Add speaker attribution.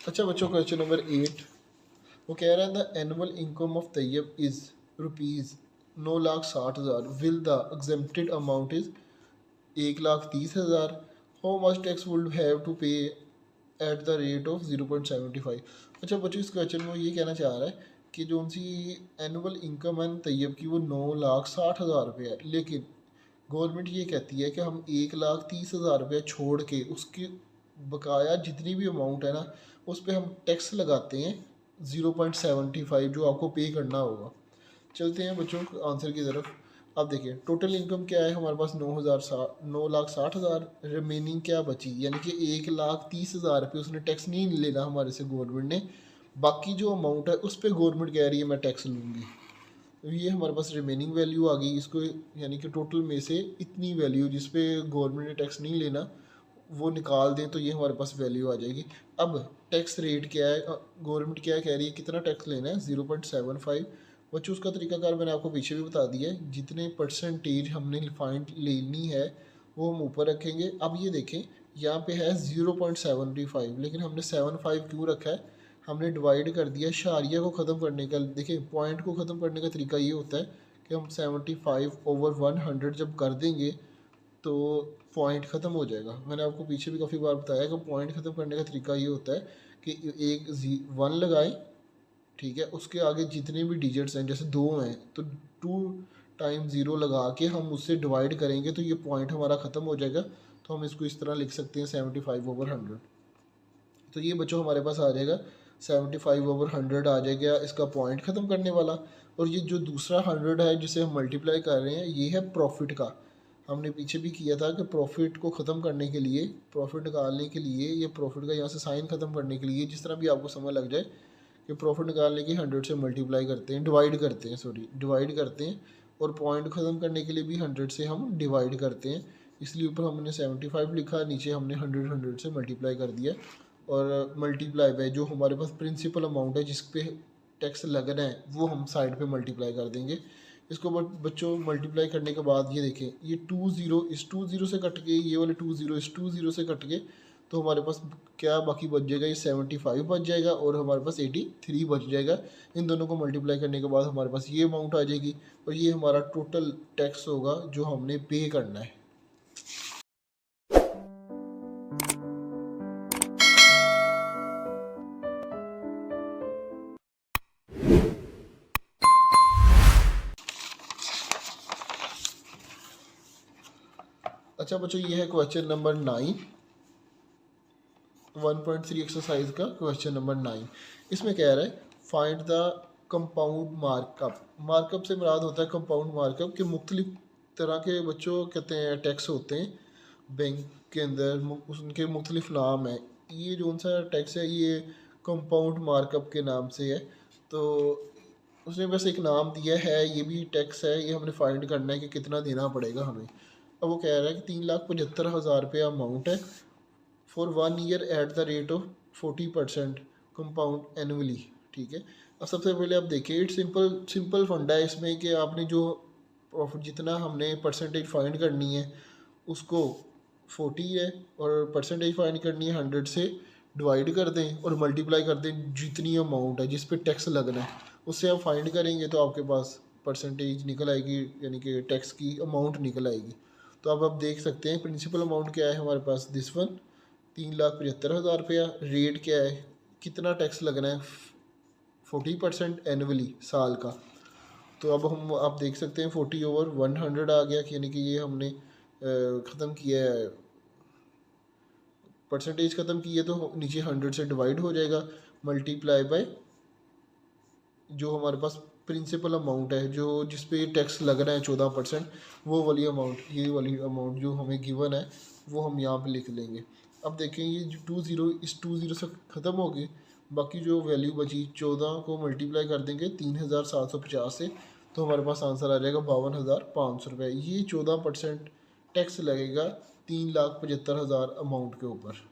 Speaker 1: अच्छा बच्चों, question number 8 वो कह रहा है the annual income of Taiyab is rupees 9,60,000 will the exempted amount is 1,30,000। How much tax would have to pay at the rate of 0.75। अच्छा बच्चों, इस क्वेश्चन में वो ये कहना चाह रहा है कि जो उनकी एनुअल इनकम है तैयब की वो 9,60,000 रुपये है, लेकिन गवर्नमेंट ये कहती है कि हम 1,30,000 रुपये छोड़ के उसकी बकाया जितनी भी अमाउंट है ना उस पर हम टैक्स लगाते हैं 0.75 जो आपको पे करना होगा। चलते हैं बच्चों आंसर की तरफ। अब देखिए टोटल इनकम क्या है हमारे पास 9,60,000। रिमेनिंग क्या बची, यानी कि 1,30,000 रुपये उसने टैक्स नहीं लेना हमारे से गवर्नमेंट ने। बाकी जो अमाउंट है उस पर गवर्नमेंट कह रही है मैं टैक्स लूँगी। तो ये हमारे पास रिमेनिंग वैल्यू आ गई इसको, यानी कि टोटल में से इतनी वैल्यू जिस पे गवर्नमेंट ने टैक्स नहीं लेना वो निकाल दें तो ये हमारे पास वैल्यू आ जाएगी। अब टैक्स रेट क्या है, गवर्नमेंट क्या कह रही है कितना टैक्स लेना है 0.75। बच्चों उसका तरीकाकार मैंने आपको पीछे भी बता दिया है, जितने परसेंटेज हमने फाइंड लेनी है वो हम ऊपर रखेंगे। अब ये देखें यहाँ पे है 0.75, लेकिन हमने 75 क्यों रखा है, हमने डिवाइड कर दिया शारिया को ख़त्म करने का। देखिए पॉइंट को ख़त्म करने का तरीका ये होता है कि हम 75/100 जब कर देंगे तो पॉइंट ख़त्म हो जाएगा। मैंने आपको पीछे भी काफ़ी बार बताया कि पॉइंट ख़त्म करने का तरीका ये होता है कि एक 1 लगाएं, ठीक है, उसके आगे जितने भी डिजिट्स हैं जैसे 2 हैं तो 2 टाइम्स 0 लगा के हम उससे डिवाइड करेंगे तो ये पॉइंट हमारा ख़त्म हो जाएगा। तो हम इसको इस तरह लिख सकते हैं 75/100। तो ये बच्चों हमारे पास आ जाएगा 75/100 आ जाएगा इसका पॉइंट ख़त्म करने वाला। और ये जो दूसरा 100 है जिसे हम मल्टीप्लाई कर रहे हैं ये है प्रॉफिट का। हमने पीछे भी किया था कि प्रॉफिट को ख़त्म करने के लिए, प्रॉफिट निकालने के लिए, ये प्रॉफिट का यहाँ से साइन ख़त्म करने के लिए जिस तरह भी आपको समझ लग जाए कि प्रॉफिट निकालने की 100 से मल्टीप्लाई करते हैं, डिवाइड करते हैं। और पॉइंट ख़त्म करने के लिए भी 100 से हम डिवाइड करते हैं, इसलिए ऊपर हमने 75 लिखा, नीचे हमने 100 से मल्टीप्लाई कर दिया। और मल्टीप्लाई बाय जो हमारे पास प्रिंसिपल अमाउंट है जिस पे टैक्स लगना है वो हम साइड पे मल्टीप्लाई कर देंगे। इसको बच्चों मल्टीप्लाई करने के बाद ये देखें ये 2 0 इस 2 0 से कट के, ये वाले 2 0 इस 2 0 से कट के, तो हमारे पास क्या बाकी बच जाएगा, ये 75 बच जाएगा और हमारे पास 83 बच जाएगा। इन दोनों को मल्टीप्लाई करने के बाद हमारे पास ये अमाउंट आ जाएगी और ये हमारा टोटल टैक्स होगा जो हमने पे करना है। अच्छा बच्चों, ये है क्वेश्चन नंबर 9, 1.3 एक्सरसाइज का क्वेश्चन नंबर 9। इसमें कह रहा है find the compound markup. Markup से मुराद होता है कंपाउंड मार्कअप के मुख्तलिफ तरह के बच्चों कहते हैं टैक्स होते हैं बैंक के अंदर, उनके मुख्तलिफ नाम है। ये जो सा टैक्स है ये कंपाउंड मार्कअप के नाम से है। तो उसने बस एक नाम दिया है, ये भी टैक्स है, ये हमने फाइंड करना है कि कितना देना पड़ेगा हमें। अब वो कह रहा है कि 3,75,000 रुपये अमाउंट है for 1 year eight the rate of 40% compound annually. ठीक है, अब सबसे पहले आप देखिए इट सिंपल फंडा है इसमें कि आपने जो प्रॉफिट जितना हमने परसेंटेज फाइंड करनी है उसको 40 है और परसेंटेज फाइंड करनी है 100 से डिवाइड कर दें और मल्टीप्लाई कर दें जितनी अमाउंट है जिस पे टैक्स लगना है उससे आप फाइंड करेंगे तो आपके पास परसेंटेज निकल आएगी, यानी कि टैक्स की अमाउंट निकल आएगी। तो अब आप देख सकते हैं प्रिंसिपल अमाउंट क्या है हमारे पास, दिस वन 3,75,000 रुपया। रेट क्या है, कितना टैक्स लगना है 40% एनुअली साल का। तो अब हम आप देख सकते हैं 40/100 आ गया, यानी कि ये हमने ख़त्म किया है, परसेंटेज ख़त्म की है तो नीचे 100 से डिवाइड हो जाएगा, मल्टीप्लाई बाय जो हमारे पास प्रिंसिपल अमाउंट है जो जिस पे टैक्स लग रहा है 14%, वो वाली अमाउंट, ये वाली अमाउंट जो हमें गिवन है वो हम यहाँ पे लिख लेंगे। अब देखें ये जो 2 0 इस 2 0 से ख़त्म हो गए, बाकी जो वैल्यू बची 14 को मल्टीप्लाई कर देंगे 3,750 से, तो हमारे पास आंसर आ जाएगा 52,500 रुपये। ये 14% टैक्स लगेगा 3,75,000 अमाउंट के ऊपर।